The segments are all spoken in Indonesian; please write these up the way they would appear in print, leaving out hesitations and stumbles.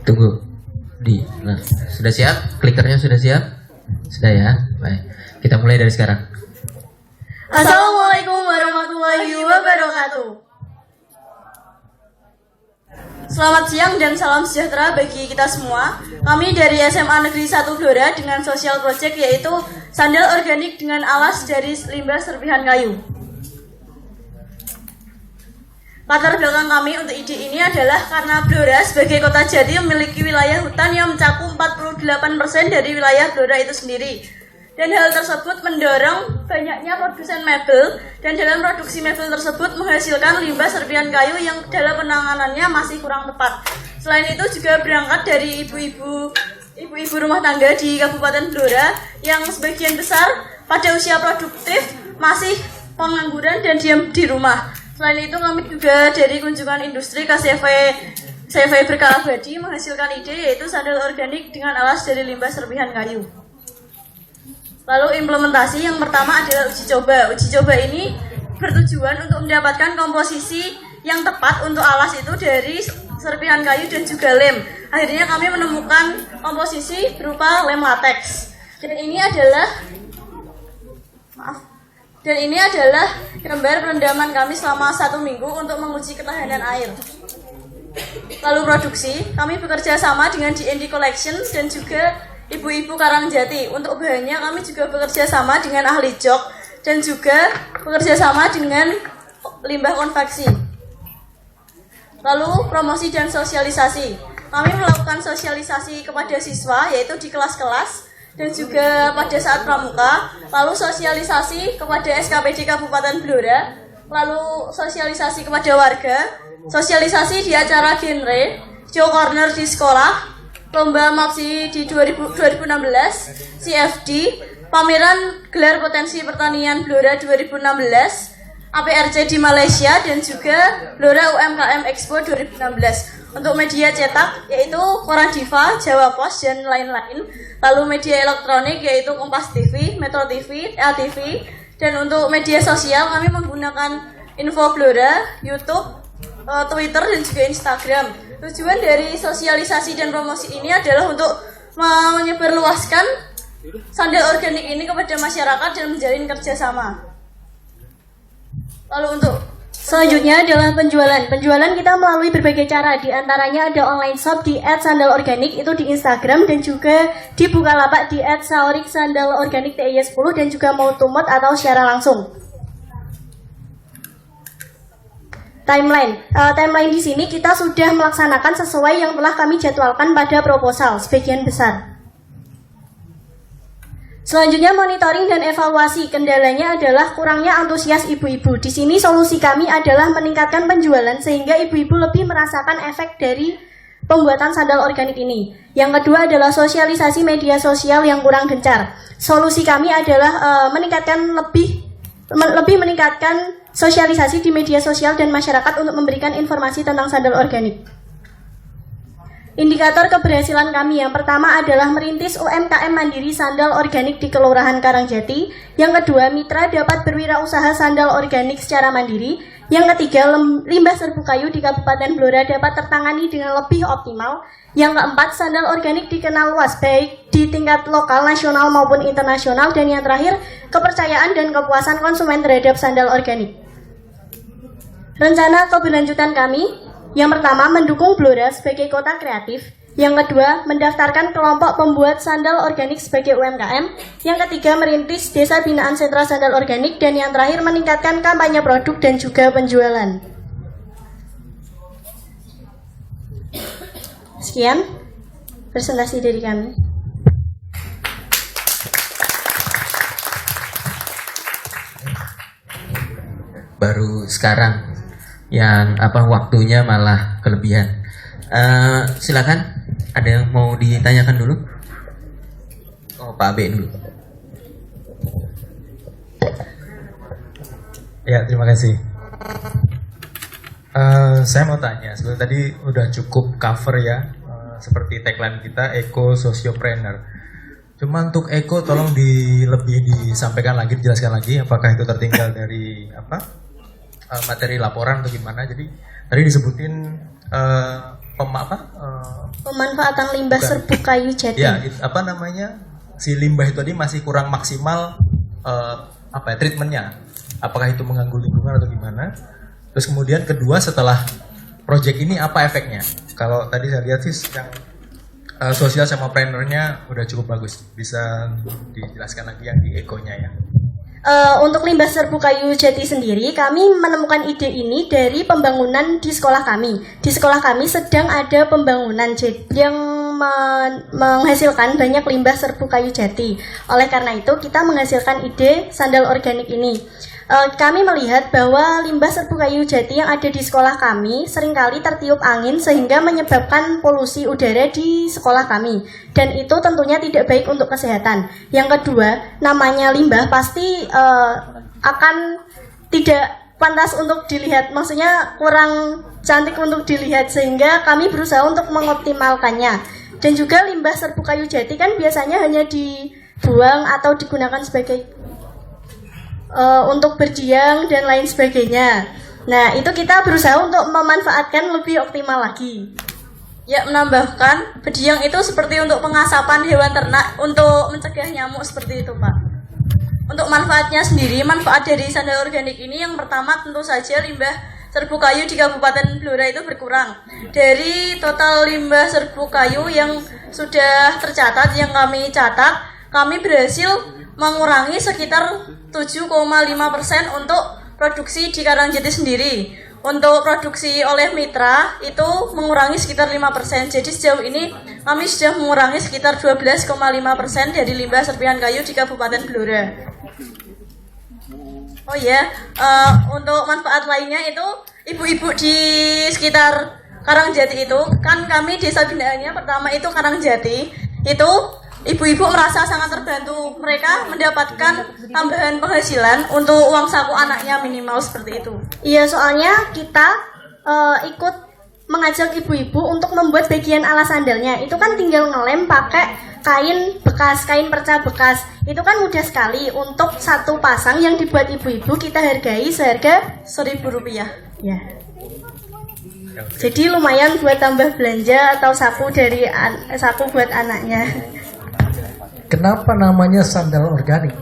Tunggu. Sudah siap? Klikernya sudah siap? Sudah ya? Baik. Kita mulai dari sekarang. Assalamualaikum warahmatullahi wabarakatuh. Selamat siang dan salam sejahtera bagi kita semua. Kami dari SMA Negeri 1 Blora dengan social project yaitu sandal organik dengan alas dari limbah serpihan kayu. Latar belakang kami untuk ide ini adalah karena Blora sebagai kota jati memiliki wilayah hutan yang mencakup 48% dari wilayah Blora itu sendiri. Dan hal tersebut mendorong banyaknya produsen mebel dan dalam produksi mebel tersebut menghasilkan limbah serpihan kayu yang dalam penanganannya masih kurang tepat. Selain itu juga berangkat dari ibu-ibu rumah tangga di Kabupaten Blora yang sebagian besar pada usia produktif masih pengangguran dan diam di rumah. Selain itu kami juga dari kunjungan industri KCV Berkah Abadi menghasilkan ide yaitu sandal organik dengan alas dari limbah serpihan kayu. Lalu implementasi yang pertama adalah uji coba. Uji coba ini bertujuan untuk mendapatkan komposisi yang tepat untuk alas itu dari serpihan kayu dan juga lem. Akhirnya kami menemukan komposisi berupa lem latex. Dan ini adalah gambar perendaman kami selama 1 minggu untuk menguji ketahanan air. Lalu produksi, kami bekerja sama dengan DND Collection dan juga ibu-ibu Karangjati. Untuk bahannya kami juga bekerja sama dengan ahli jok dan juga bekerja sama dengan limbah konveksi. Lalu promosi dan sosialisasi. Kami melakukan sosialisasi kepada siswa yaitu di kelas-kelas dan juga pada saat pramuka, lalu sosialisasi kepada SKPD Kabupaten Blora, lalu sosialisasi kepada warga, sosialisasi di acara genre, Joe Corner di sekolah, lomba MAPSI di 2016, CFD, pameran gelar potensi pertanian Blora 2016, APRC di Malaysia, dan juga Blora UMKM Expo 2016. Untuk media cetak yaitu Koran Diva, Jawa Pos, dan lain-lain. Lalu media elektronik yaitu Kompas TV, Metro TV, LTV. Dan untuk media sosial kami menggunakan Info Blora, YouTube, Twitter, dan juga Instagram. Tujuan dari sosialisasi dan promosi ini adalah untuk menyebarluaskan sandal organik ini kepada masyarakat dan menjalin kerjasama. Lalu untuk selanjutnya adalah penjualan. Penjualan kita melalui berbagai cara. Di antaranya ada online shop di @sandalorganik itu di Instagram dan juga di Bukalapak di @sauriksandalorganik.TY10 dan juga Moutumot atau secara langsung. Timeline di sini kita sudah melaksanakan sesuai yang telah kami jadwalkan pada proposal sebagian besar. Selanjutnya monitoring dan evaluasi. Kendalanya adalah kurangnya antusias ibu-ibu. Di sini solusi kami adalah meningkatkan penjualan sehingga ibu-ibu lebih merasakan efek dari pembuatan sandal organik ini. Yang kedua adalah sosialisasi media sosial yang kurang gencar. Solusi kami adalah lebih meningkatkan sosialisasi di media sosial dan masyarakat untuk memberikan informasi tentang sandal organik. Indikator keberhasilan kami yang pertama adalah merintis UMKM mandiri sandal organik di Kelurahan Karangjati. Yang kedua, mitra dapat berwirausaha sandal organik secara mandiri. Yang ketiga, limbah serbu kayu di Kabupaten Blora dapat tertangani dengan lebih optimal. Yang keempat, sandal organik dikenal luas baik di tingkat lokal, nasional maupun internasional. Dan yang terakhir, kepercayaan dan kepuasan konsumen terhadap sandal organik. Rencana keberlanjutan kami, yang pertama, mendukung Blora sebagai kota kreatif. Yang kedua, mendaftarkan kelompok pembuat sandal organik sebagai UMKM. Yang ketiga, merintis desa binaan sentra sandal organik. Dan yang terakhir, meningkatkan kampanye produk dan juga penjualan. Sekian presentasi dari kami. Baru sekarang yang waktunya malah kelebihan. Silakan, ada yang mau ditanyakan dulu? Oh, Pak Abe dulu. Ya, terima kasih. Saya mau tanya, sebenarnya tadi udah cukup cover ya, seperti tagline kita Eco Sociopreneur. Cuma untuk Eco tolong lebih disampaikan lagi, dijelaskan lagi, apakah itu tertinggal dari materi laporan atau gimana. Jadi tadi disebutin Pemanfaatan limbah Bukan. serbuk kayu jati. Ya, si limbah itu tadi masih kurang maksimal treatmentnya. Apakah itu mengganggu lingkungan atau gimana? Terus kemudian kedua, setelah project ini apa efeknya? Kalau tadi saya lihat sih yang sosial sama plannernya udah cukup bagus. Bisa dijelaskan lagi yang di ekonya ya. Untuk limbah serbuk kayu jati sendiri, kami menemukan ide ini dari pembangunan di sekolah kami. Di sekolah kami sedang ada pembangunan yang menghasilkan banyak limbah serbuk kayu jati. Oleh karena itu, kita menghasilkan ide sandal organik ini. Kami melihat bahwa limbah serbuk kayu jati yang ada di sekolah kami seringkali tertiup angin sehingga menyebabkan polusi udara di sekolah kami. Dan itu tentunya tidak baik untuk kesehatan. Yang kedua, namanya limbah pasti akan tidak pantas untuk dilihat. Maksudnya kurang cantik untuk dilihat, sehingga kami berusaha untuk mengoptimalkannya. Dan juga limbah serbuk kayu jati kan biasanya hanya dibuang atau digunakan sebagai untuk berdiang dan lain sebagainya. Nah, itu kita berusaha untuk memanfaatkan lebih optimal lagi. Ya, menambahkan berdiang itu seperti untuk pengasapan hewan ternak untuk mencegah nyamuk seperti itu, Pak. Untuk manfaatnya sendiri, manfaat dari sandal organik ini yang pertama tentu saja limbah serbuk kayu di Kabupaten Blora itu berkurang. Dari total limbah serbuk kayu yang sudah tercatat, yang kami catat, kami berhasil mengurangi sekitar 7,5% untuk produksi di Karangjati sendiri. Untuk produksi oleh mitra itu mengurangi sekitar 5%. Jadi sejauh ini kami sudah mengurangi sekitar 12,5% dari limbah serpihan kayu di Kabupaten Blora. Oh ya, untuk manfaat lainnya itu ibu-ibu di sekitar Karangjati itu, kan kami desa binaannya pertama itu Karangjati, itu ibu-ibu merasa sangat terbantu. Mereka mendapatkan tambahan penghasilan untuk uang saku anaknya minimal seperti itu. Iya, soalnya kita ikut mengajak ibu-ibu untuk membuat bagian alas sandalnya. Itu kan tinggal ngelem pakai kain bekas, kain perca bekas. Itu kan mudah sekali. Untuk satu pasang yang dibuat ibu-ibu kita hargai seharga Rp1.000. Ya. Jadi lumayan buat tambah belanja atau saku buat anaknya. Kenapa namanya sandal organik?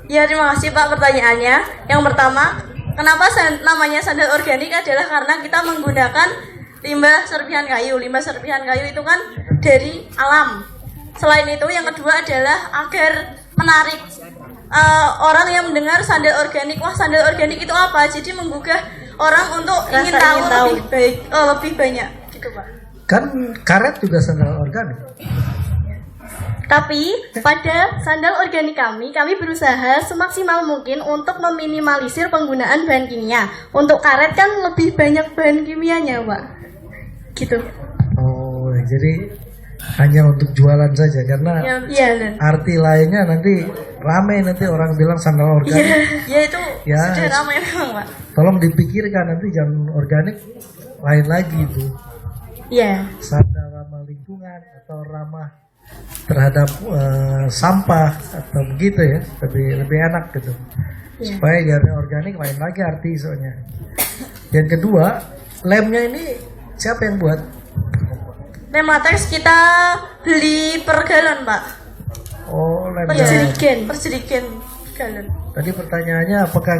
Ya, terima kasih Pak pertanyaannya. Yang pertama, kenapa namanya sandal organik adalah karena kita menggunakan limbah serpihan kayu. Limbah serpihan kayu itu kan dari alam. Selain itu, yang kedua adalah agar menarik orang yang mendengar sandal organik. Wah, sandal organik itu apa? Jadi menggugah orang untuk ingin tahu lebih banyak, gitu Pak. Kan karet juga sandal organik. Tapi pada sandal organik kami berusaha semaksimal mungkin untuk meminimalisir penggunaan bahan kimia. Untuk karet kan lebih banyak bahan kimianya, Pak. Gitu. Oh, jadi hanya untuk jualan saja karena Iya. arti lainnya nanti ramai, nanti orang bilang sandal organik. Iya, itu Ya, sudah ramai memang, Pak. Tolong dipikirkan nanti jangan organik lain lagi itu. Iya. Sandal ramah lingkungan atau ramah terhadap sampah atau begitu ya, lebih enak gitu. Yeah. Supaya dari organik lain lagi arti soalnya. Yang kedua, lemnya ini siapa yang buat? Lem latex kita beli per galon, Pak. Oh, lem. Per jerigen galon. Tadi pertanyaannya apakah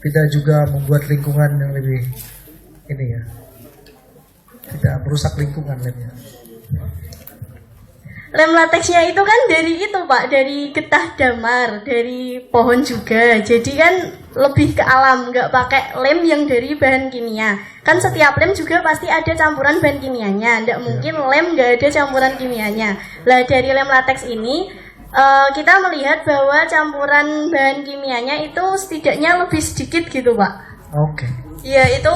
tidak juga membuat lingkungan yang lebih ini ya, tidak merusak lingkungan lemnya? Lem latexnya itu kan dari itu Pak, dari getah damar, dari pohon juga. Jadi kan lebih ke alam, nggak pakai lem yang dari bahan kimia. Kan setiap lem juga pasti ada campuran bahan kimianya. Nggak mungkin lem nggak ada campuran kimianya. Lah dari lem latex ini kita melihat bahwa campuran bahan kimianya itu setidaknya lebih sedikit gitu Pak. Oke. Iya, itu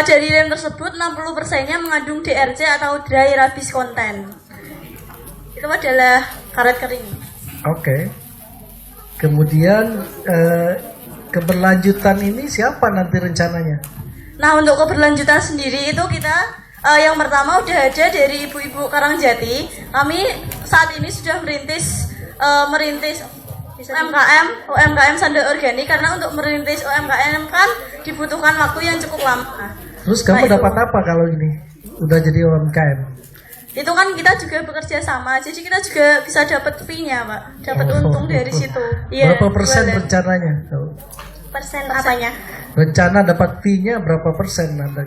dari lem tersebut 60%-nya mengandung DRC atau dry rubbish content. Itu adalah karet kering. Oke. Kemudian keberlanjutan ini siapa nanti rencananya? Nah, untuk keberlanjutan sendiri itu kita yang pertama udah ada dari ibu-ibu Karangjati. Kami saat ini sudah merintis UMKM sandal organik, karena untuk merintis UMKM kan dibutuhkan waktu yang cukup lama. Terus kamu Nah, dapat apa kalau ini udah jadi UMKM? Itu kan kita juga bekerja sama, jadi kita juga bisa dapat fee-nya, Pak. Dapat untung dari situ. Iya. Berapa persen jualan. rencananya? Persen apanya? Rencana dapat fee-nya berapa persen Anda?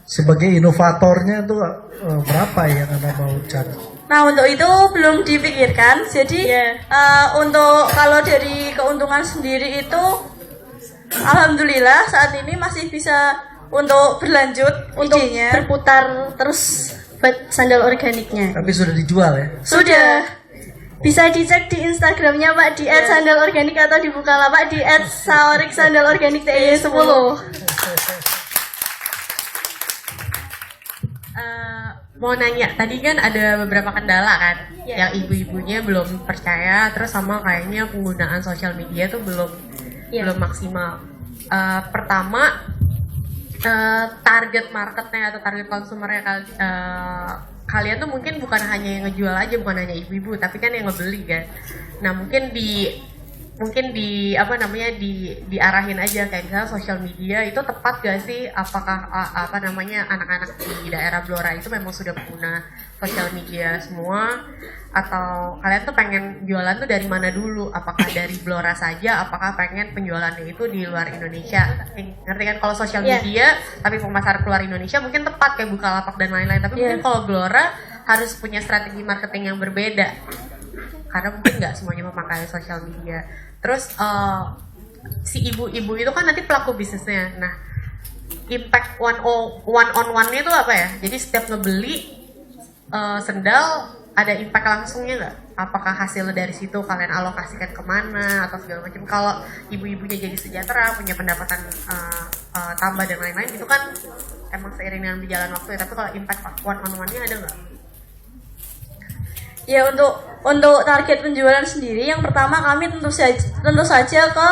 Sebagai inovatornya itu berapa yang Anda mau cari? Nah, untuk itu belum dipikirkan. Jadi untuk kalau dari keuntungan sendiri itu alhamdulillah saat ini masih bisa untuk berlanjut untuk idenya. Berputar terus buat sandal organiknya. Tapi sudah dijual ya? Sudah. Bisa dicek di Instagramnya Pak di @sandalorganik atau di Bukalapak di @saorikSandalorganik TY10. Mau nanya, tadi kan ada beberapa kendala kan, yang ibu-ibunya belum percaya, terus sama kayaknya penggunaan sosial media tuh belum maksimal. Pertama, target marketnya atau target konsumernya kalian tuh mungkin bukan hanya yang ngejual aja, bukan hanya ibu-ibu, tapi kan yang ngebeli kan. Nah mungkin diarahin aja kayak misalnya sosial media itu tepat gak sih, apakah anak-anak di daerah Blora itu memang sudah pengguna sosial media semua, atau kalian tuh pengen jualan tuh dari mana dulu, apakah dari Blora saja, apakah pengen penjualannya itu di luar Indonesia. Ngerti kan, kalau sosial media tapi pemasaran keluar Indonesia mungkin tepat kayak Bukalapak dan lain-lain, tapi mungkin kalau Blora harus punya strategi marketing yang berbeda karena mungkin nggak semuanya memakai sosial media. Terus si ibu-ibu itu kan nanti pelaku bisnisnya. Nah, impact one on one-nya itu apa ya? Jadi setiap ngebeli sendal ada impact langsungnya nggak? Apakah hasil dari situ kalian alokasikan kemana atau segala macam? Kalau ibu-ibunya jadi sejahtera, punya pendapatan tambah dan lain-lain, itu kan emang seiring dengan berjalan waktu ya. Tapi kalau impact one on one-nya ada nggak? Ya, untuk target penjualan sendiri yang pertama kami tentu saja ke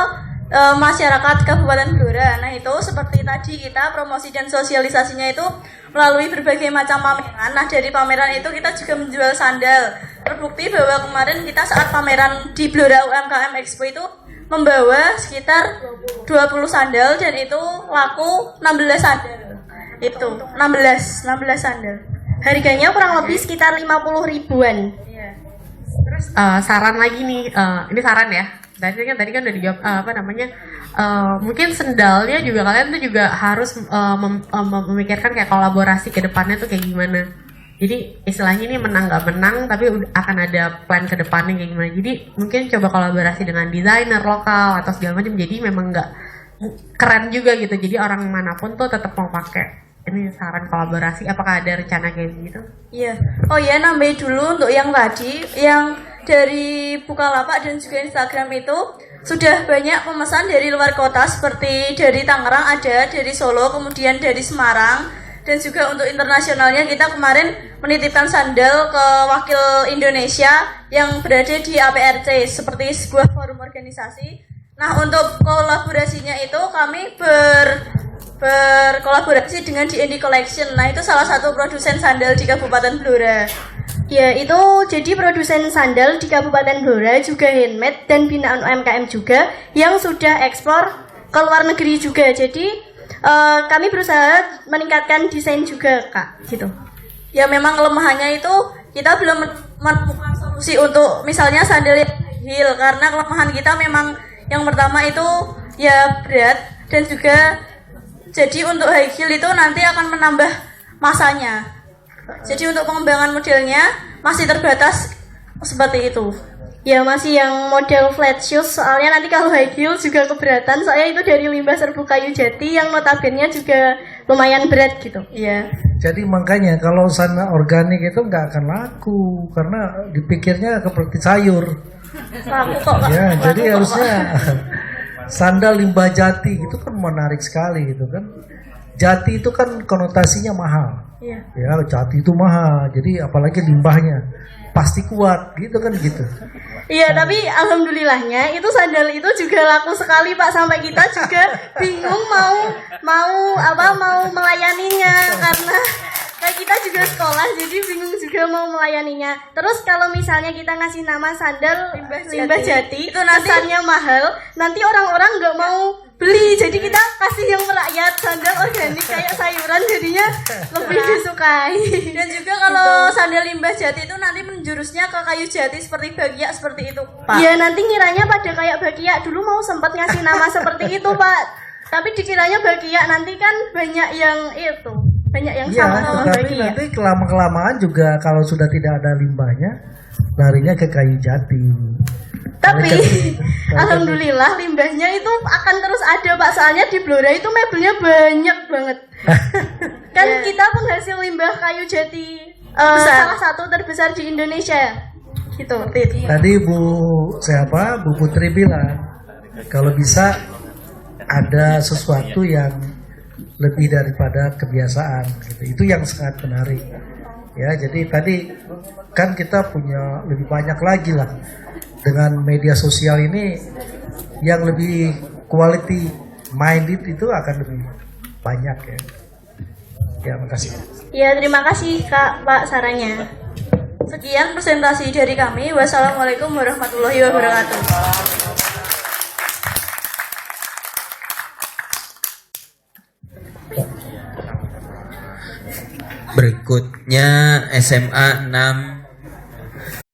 masyarakat Kabupaten Blora. Nah, itu seperti tadi kita promosi dan sosialisasinya itu melalui berbagai macam pameran. Nah, dari pameran itu kita juga menjual sandal. Terbukti bahwa kemarin kita saat pameran di Blora UMKM Expo itu membawa sekitar 20 sandal dan itu laku 16 sandal. Itu 16 sandal. Harganya kurang lebih sekitar 50 ribuan. Terus saran lagi nih, ini saran ya. Tadi kan udah dijawab mungkin sendalnya juga kalian tuh juga harus memikirkan kayak kolaborasi ke depannya tuh kayak gimana. Jadi istilahnya ini menang nggak menang, tapi akan ada plan ke depannya kayak gimana. Jadi mungkin coba kolaborasi dengan desainer lokal atau segala macam. Jadi memang nggak keren juga gitu. Jadi orang manapun tuh tetap mau pakai. Ini saran kolaborasi, apakah ada rencana kayak gitu? Iya. Oh iya, nambahin dulu untuk yang tadi, yang dari Bukalapak dan juga Instagram itu sudah banyak pemesan dari luar kota, seperti dari Tangerang ada, dari Solo, kemudian dari Semarang, dan juga untuk internasionalnya kita kemarin menitipkan sandal ke wakil Indonesia yang berada di APRC seperti sebuah forum organisasi. Nah, untuk kolaborasinya itu kami berkolaborasi dengan D&D Collection. Nah, itu salah satu produsen sandal di Kabupaten Blora. Ya, itu jadi produsen sandal di Kabupaten Blora, juga handmade dan binaan UMKM juga yang sudah ekspor ke luar negeri juga. Jadi kami berusaha meningkatkan desain juga, Kak, gitu. Ya, memang kelemahannya itu kita belum menemukan solusi untuk misalnya sandal yang heel, karena kelemahan kita memang yang pertama itu ya berat, dan juga jadi untuk high heel itu nanti akan menambah masanya. Jadi untuk pengembangan modelnya masih terbatas seperti itu. Ya, masih yang model flat shoes, soalnya nanti kalau high heel juga keberatan, soalnya itu dari limbah serbu kayu jati yang notabene juga lumayan berat gitu. Iya. Jadi makanya kalau sandal organik itu nggak akan laku karena dipikirnya seperti sayur. Laku kok, Kak. Ya, Laku jadi kok, harusnya Kak. sandal limbah jati itu kan menarik sekali gitu kan. Jati itu kan konotasinya mahal. Iya. Ya, jati itu mahal. Jadi apalagi limbahnya pasti kuat gitu kan gitu. Iya, tapi alhamdulillahnya itu sandal itu juga laku sekali, Pak, sampai kita juga bingung mau melayaninya karena kayak kita juga sekolah jadi bingung juga mau melayaninya. Terus kalau misalnya kita ngasih nama sandal limbah jati itu nanti kesannya mahal, nanti orang-orang nggak mau beli, jadi kita kasih yang merakyat, sandal organik kayak sayuran, jadinya lebih disukai. Dan juga kalau sandal limbah jati itu nanti menjurusnya ke kayu jati seperti bagiak seperti itu, Pak. Ya nanti ngiranya pada kayak bagiak, dulu mau sempat ngasih nama seperti itu Pak, tapi dikiranya bagiak, nanti kan banyak yang itu, banyak yang Iya, sama sama tetapi bagiak. nanti kelamaan juga kalau sudah tidak ada limbahnya, larinya ke kayu jati. Tapi Kalau alhamdulillah limbahnya itu akan terus ada Pak, soalnya di Blora itu mebelnya banyak banget. Kan kita penghasil limbah kayu jati salah satu terbesar di Indonesia. Gitu. Tadi Bu Putri bilang kalau bisa ada sesuatu yang lebih daripada kebiasaan gitu. Itu yang sangat menarik. Ya, jadi tadi kan kita punya lebih banyak lagi lah dengan media sosial ini yang lebih quality minded itu akan lebih banyak ya. Ya, makasih. Ya terima kasih Kak Pak sarannya. Sekian presentasi dari kami. Wassalamualaikum warahmatullahi wabarakatuh. Berikutnya SMA 6